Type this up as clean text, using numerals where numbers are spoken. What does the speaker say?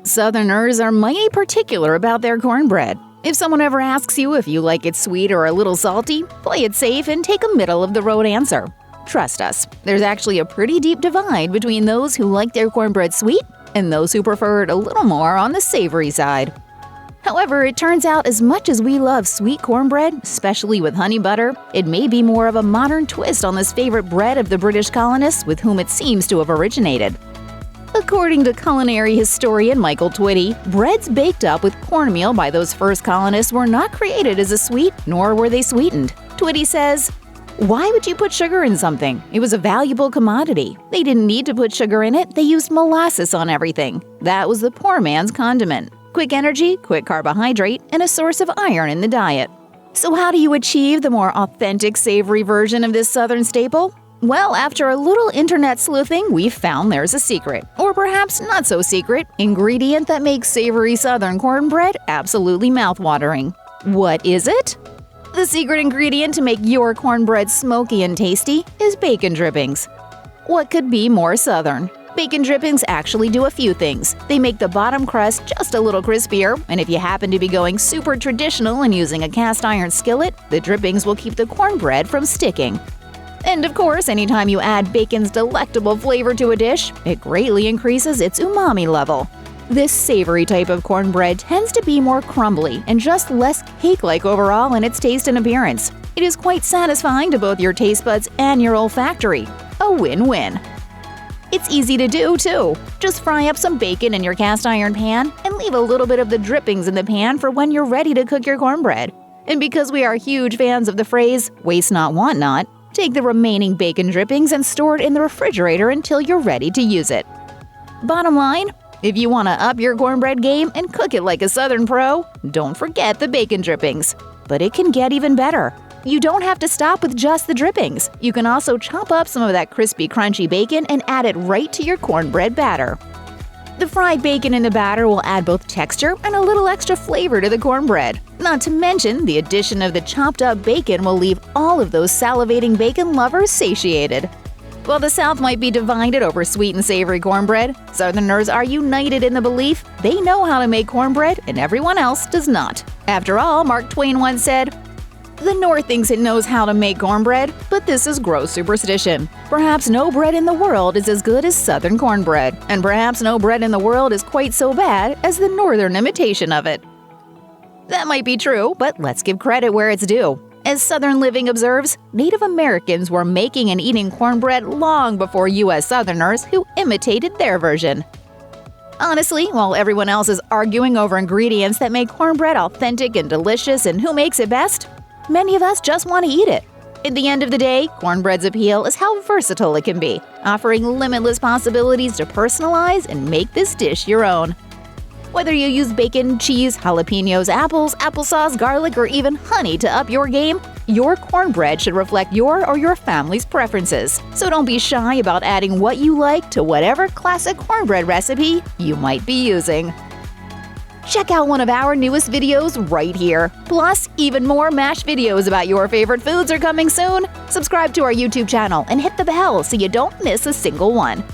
Southerners are mighty particular about their cornbread. If someone ever asks you if you like it sweet or a little salty, play it safe and take a middle-of-the-road answer. Trust us, there's actually a pretty deep divide between those who like their cornbread sweet and those who prefer it a little more on the savory side. However, it turns out as much as we love sweet cornbread, especially with honey butter, it may be more of a modern twist on this favorite bread of the British colonists with whom it seems to have originated. According to culinary historian Michael Twitty, breads baked up with cornmeal by those first colonists were not created as a sweet, nor were they sweetened. Twitty says, "Why would you put sugar in something? It was a valuable commodity. They didn't need to put sugar in it, they used molasses on everything. That was the poor man's condiment. Quick energy, quick carbohydrate, and a source of iron in the diet." So how do you achieve the more authentic savory version of this Southern staple? Well, after a little internet sleuthing, we've found there's a secret, or perhaps not so secret, ingredient that makes savory Southern cornbread absolutely mouthwatering. What is it? The secret ingredient to make your cornbread smoky and tasty is bacon drippings. What could be more Southern? Bacon drippings actually do a few things. They make the bottom crust just a little crispier, and if you happen to be going super traditional and using a cast iron skillet, the drippings will keep the cornbread from sticking. And of course, anytime you add bacon's delectable flavor to a dish, it greatly increases its umami level. This savory type of cornbread tends to be more crumbly and just less cake-like overall in its taste and appearance. It is quite satisfying to both your taste buds and your olfactory. A win-win. It's easy to do, too. Just fry up some bacon in your cast iron pan and leave a little bit of the drippings in the pan for when you're ready to cook your cornbread. And because we are huge fans of the phrase, waste not, want not, take the remaining bacon drippings and store it in the refrigerator until you're ready to use it. Bottom line, if you want to up your cornbread game and cook it like a Southern pro, don't forget the bacon drippings. But it can get even better. You don't have to stop with just the drippings. You can also chop up some of that crispy, crunchy bacon and add it right to your cornbread batter. The fried bacon in the batter will add both texture and a little extra flavor to the cornbread. Not to mention, the addition of the chopped up bacon will leave all of those salivating bacon lovers satiated. While the South might be divided over sweet and savory cornbread, Southerners are united in the belief they know how to make cornbread and everyone else does not. After all, Mark Twain once said, "The North thinks it knows how to make cornbread, but this is gross superstition. Perhaps no bread in the world is as good as Southern cornbread, and perhaps no bread in the world is quite so bad as the Northern imitation of it." That might be true, but let's give credit where it's due. As Southern Living observes, Native Americans were making and eating cornbread long before U.S. Southerners who imitated their version. Honestly, while everyone else is arguing over ingredients that make cornbread authentic and delicious and who makes it best, many of us just want to eat it. At the end of the day, cornbread's appeal is how versatile it can be, offering limitless possibilities to personalize and make this dish your own. Whether you use bacon, cheese, jalapenos, apples, applesauce, garlic, or even honey to up your game, your cornbread should reflect your or your family's preferences. So don't be shy about adding what you like to whatever classic cornbread recipe you might be using. Check out one of our newest videos right here. Plus, even more MASH videos about your favorite foods are coming soon. Subscribe to our YouTube channel and hit the bell so you don't miss a single one.